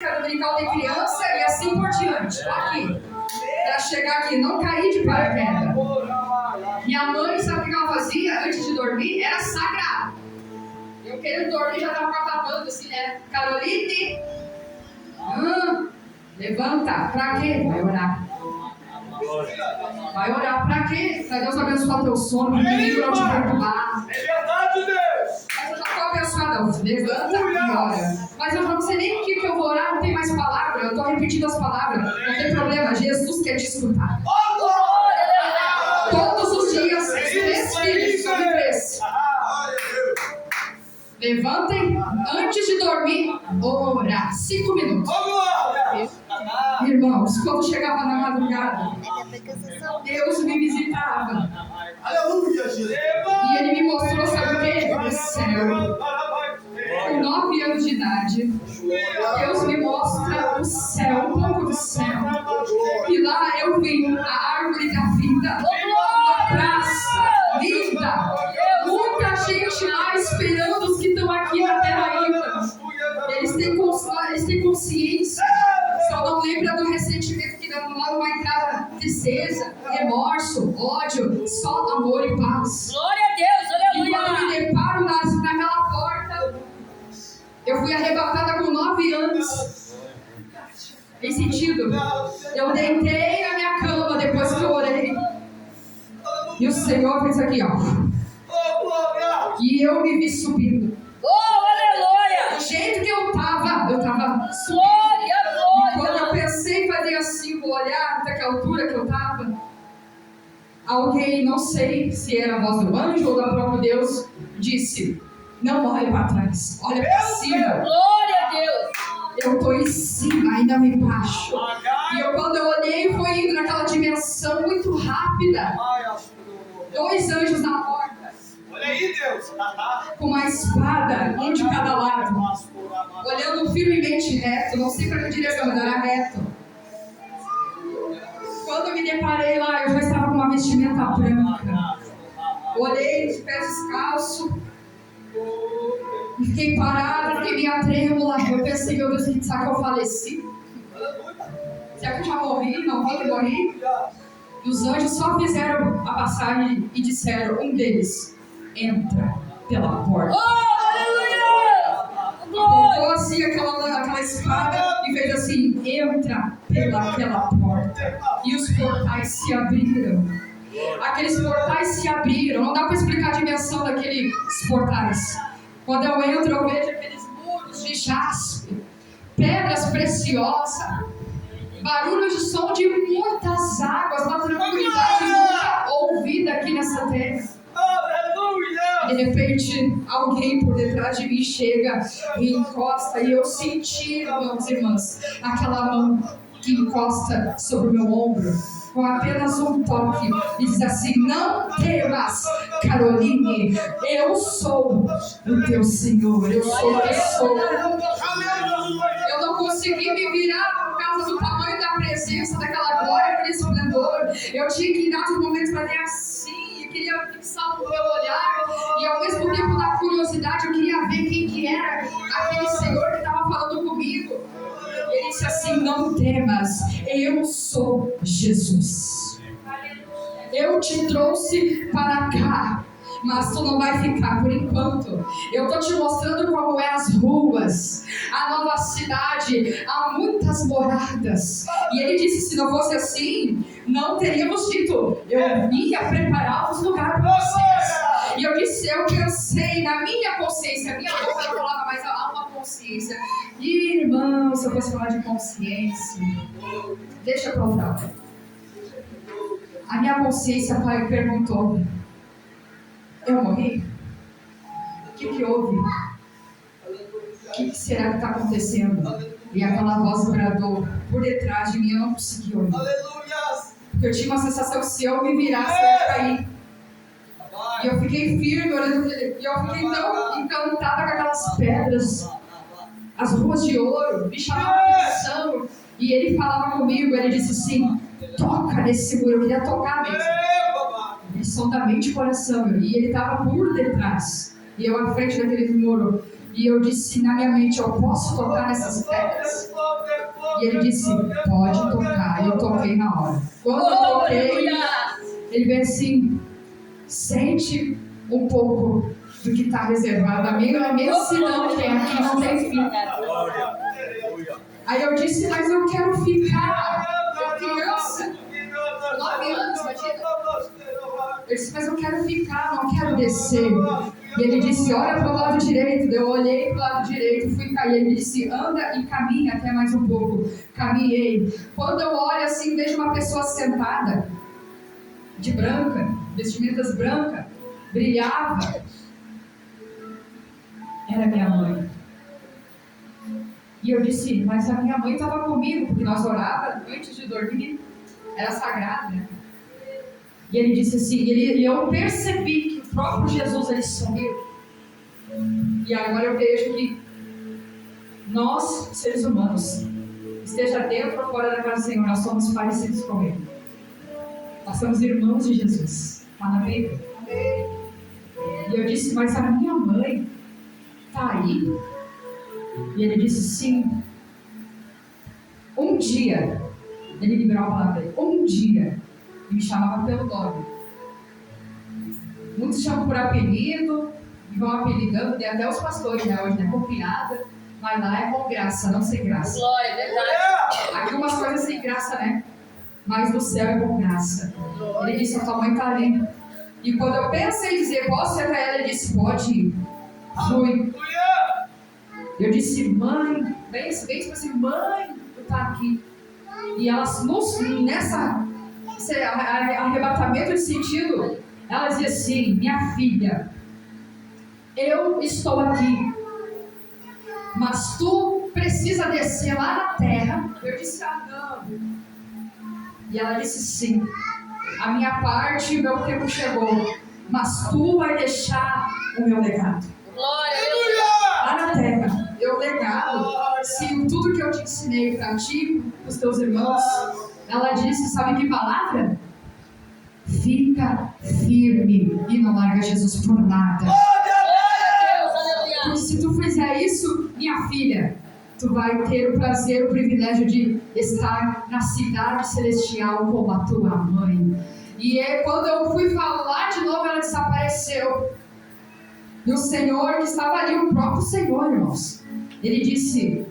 dominical de criança e assim por diante. Aqui. Para chegar aqui, não cair de paraquedas. Minha mãe, sabe o que ela fazia antes de dormir? Era sagrado. Eu querendo dormir, já estava acabando assim, né? Caroline, levanta. Pra quê? Vai orar. Vai orar pra quê? Pra Deus abençoar teu sono, para o inimigo não te perturbar. É verdade, Deus. Mas eu já estou abençoada. Levanta e ora. Mas eu não sei nem o que eu vou orar, não tem mais palavra. Eu estou repetindo as palavras. Não tem problema, Jesus quer te escutar. Todos os dias, 3 filhos sobre 3. Levantem antes de dormir, orar. 5 minutos. Irmãos, quando chegava na madrugada, Deus me visitava. Aleluia, Jesus. E Ele me mostrou, sabe o quê? O céu. Com 9 anos de idade, Deus me mostra o céu, um pouco do céu. E lá eu vi a árvore da vida, uma praça linda. Muita gente lá esperando os que estão aqui na terra ainda. Eles têm consciência. Só não lembra do ressentimento que não vai entrar tristeza, remorso, ódio, só amor e paz. Glória a Deus, aleluia! E quando me deparo naquela porta, eu fui arrebatada com 9 anos. Em sentido, eu deitei na minha cama depois que eu orei. E o Senhor fez aqui, ó. E eu me vi subindo. Aleluia! Do jeito que eu tava subindo. E quando eu pensei em fazer assim, vou olhar até que altura que eu tava, alguém, não sei se era a voz do anjo ou da própria Deus, disse: não olhe para trás, olha para cima. Glória a Deus! Eu estou em cima, ainda me embaixo. E quando eu olhei, foi indo naquela dimensão muito rápida. 2 anjos na porta. Olha aí, Deus. Com uma espada, um de cada lado. Olhando firmemente reto, não sei para que direção, mas era reto. Quando eu me deparei lá, eu já estava com uma vestimenta branca. Olhei de pés descalços. Fiquei parada, fiquei meio trêmula. Eu pensei, meu Deus, será que eu faleci? Será que eu já morri? Não morri? E os anjos só fizeram a passagem e disseram, um deles: entra pela porta. Apontou assim aquela espada e fez assim: entra pelaquela porta. E os portais se abriram. Aqueles portais se abriram. Não dá para explicar a dimensão daqueles portais. Quando eu entro, eu vejo aqueles muros de jaspe, pedras preciosas, barulho de som de muitas águas, uma tranquilidade nunca ouvida aqui nessa terra. De repente, alguém por detrás de mim chega e encosta, e eu senti, irmãos e irmãs, aquela mão que encosta sobre o meu ombro, com apenas um toque, e diz assim: não temas, Caroline, eu sou o teu Senhor, eu sou o teu Senhor. Eu não consegui me virar por causa do tamanho da presença, daquela glória, daquele esplendor. Eu tinha que dar os momentos para ter assim, eu queria fixar o meu olhar, e ao mesmo tempo, na curiosidade, eu queria ver quem que era aquele Senhor que estava falando comigo. Ele disse assim: não temas, eu sou Jesus. Eu te trouxe para cá, mas tu não vai ficar por enquanto. Eu estou te mostrando como é as ruas, a nova cidade, há muitas moradas. E ele disse: se não fosse assim, não teríamos dito. Eu ia preparar os lugares para vocês. E eu disse: eu pensei na minha consciência, a minha boca não falava, mas há uma consciência. E irmão, se eu fosse falar de consciência, deixa eu contar. A minha consciência, pai, perguntou: eu morri? O que houve? O que será que está acontecendo? E aquela voz bradou por detrás de mim, eu não consegui ouvir. Porque eu tinha uma sensação que se eu me virasse, eu ia cair. E eu fiquei firme olhando ele. E eu fiquei tão encantada com aquelas pedras, as ruas de ouro, me chamava a atenção. E ele falava comigo, ele disse assim: toca nesse muro. Eu queria tocar mesmo. Ele sondamente o coração. E ele estava por detrás. E eu à frente daquele muro. E eu disse na minha mente, eu posso tocar nessas pedras? E ele disse, pode tocar. E eu toquei na hora. Quando eu toquei, ele veio assim, sente um pouco do que está reservado a mim. Esse não tem, aqui não tem fim. Aí eu disse, mas eu quero ficar. Criança, 9 anos, imagina. Eu disse, mas eu quero ficar, não quero descer. E ele disse, olha para o lado direito. Eu olhei para o lado direito, fui cair. Ele disse, anda e caminha até mais um pouco. Caminhei. Quando eu olho assim, vejo uma pessoa sentada, de branca, vestimentas brancas, brilhava. Era minha mãe. E eu disse, mas a minha mãe estava comigo, porque nós orávamos antes de dormir. Era sagrado, né? E ele disse assim, e eu percebi que o próprio Jesus, ele sumiu. E agora eu vejo que nós, seres humanos, esteja dentro ou fora da casa do Senhor, nós somos parecidos com Ele. Nós somos irmãos de Jesus. Está na Bíblia. E eu disse, mas a minha mãe está aí? E ele disse, sim. Um dia, ele liberou a palavra dele, um dia, e me chamava pelo nome. Muitos chamam por apelido, e vão apelidando, tem até os pastores, né? Hoje, né? Com piada, mas lá é com graça, não sem graça. Glória, verdade. Aqui umas coisas sem graça, né? Mas no céu é com graça. Ele disse, a tua mãe está ali. E quando eu pensei em dizer, posso ir até ela? Ele disse, pode ir. Fui. Eu disse, mãe, bem assim, mãe, tu tá aqui. E ela, nessa arrebatamento de sentido, ela dizia assim, minha filha, eu estou aqui, mas tu precisa descer lá na terra. Eu disse, não. E ela disse, sim, a minha parte, o meu tempo chegou, mas tu vai deixar o meu legado. Glória, Lá na terra, eu legado, se tudo que eu te ensinei para ti, para os teus irmãos, ela disse, sabe que palavra? Fica firme e não larga Jesus por nada. Porque se tu fizer isso, minha filha, tu vai ter o prazer, o privilégio de estar na cidade celestial como a tua mãe. E quando eu fui falar de novo, ela desapareceu. E o Senhor que estava ali, o próprio Senhor, irmãos, ele disse,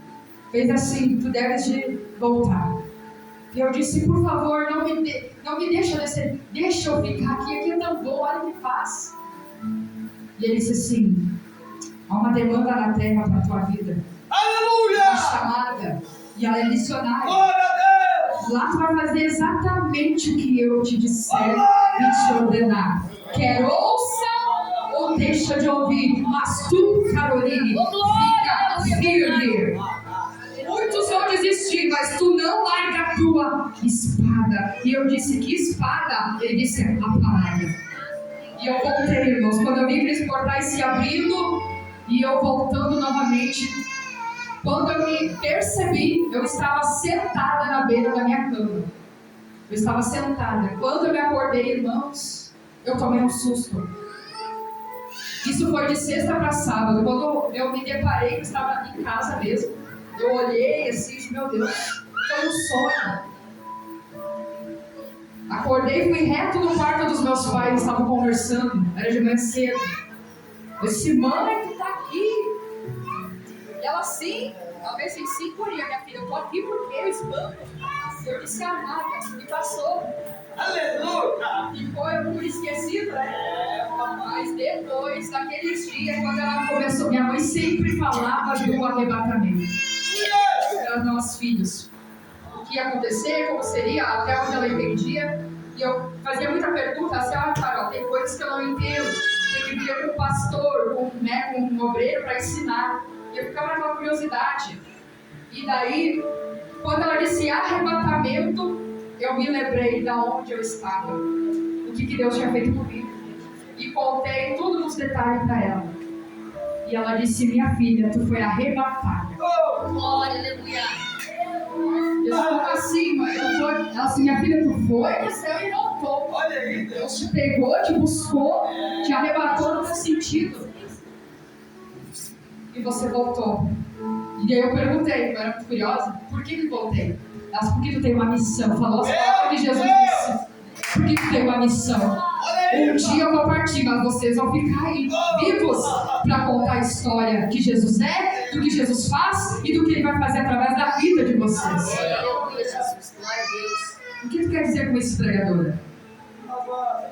fez assim, tu deves de voltar. E eu disse, por favor, não me deixa descer, deixa eu ficar aqui é tão bom, olha o que faz. E ele disse assim, há uma demanda na terra para a tua vida. Aleluia! Uma chamada, e ela é missionária. Glória a Deus! Lá tu vai fazer exatamente o que eu te disser e te ordenar. Quer ouça ou deixa de ouvir, mas tu, Caroline, fica firme. Muitos vão desistir, mas tu não larga a tua espada. E eu disse, que espada? Ele disse, a palavra. E eu voltei, irmãos, quando eu vi aqueles portais se abrindo e eu voltando novamente, quando eu me percebi, eu estava sentada na beira da minha cama. Eu estava sentada. Quando eu me acordei, irmãos, eu tomei um susto. Isso foi de sexta para sábado. Quando eu me deparei, eu estava em casa mesmo. Eu olhei assim, disse, meu Deus, foi um sonho. Acordei, fui reto no quarto dos meus pais, eles estavam conversando, era de manhã cedo. Eu disse, mãe, tu tá aqui? E ela sim, ela fez assim, sim, Corinha, minha filha, eu tô aqui porque eu espanto. Eu disse, nada, e passou. Aleluia! E foi por esquecido, né? Mas depois, naqueles dias, quando ela começou, minha mãe sempre falava do arrebatamento. Para nós filhos. O que ia acontecer, como seria, até onde ela entendia. E eu fazia muita pergunta, assim, Carol, tem coisas que eu não entendo. Tem que vir com um pastor, com um obreiro para ensinar. E eu ficava naquela curiosidade. E daí, quando ela disse arrebatamento, eu me lembrei de onde eu estava. O que Deus tinha feito comigo. E contei tudo nos detalhes para ela. E ela disse, minha filha, tu foi arrebatada. glória, aleluia. Eu como assim, mãe? Ela assim, minha filha, tu foi pro céu e voltou. Olha aí, Deus. Deus te pegou, te buscou, te arrebatou no teu sentido. e você voltou. E aí eu perguntei, eu era muito curiosa, por que voltei? Elas, porque tu tem uma missão. Falou as palavras que Jesus disse. Por que tu tem uma missão? Um dia eu vou partir, mas vocês vão ficar aí, vivos, para contar a história que Jesus é, do que Jesus faz e do que Ele vai fazer através da vida de vocês. Aleluia, Jesus. Glória a Deus. O que tu quer dizer com isso, pregadora?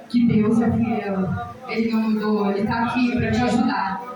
Que Deus é fiel. Ele não mudou, Ele está aqui para te ajudar.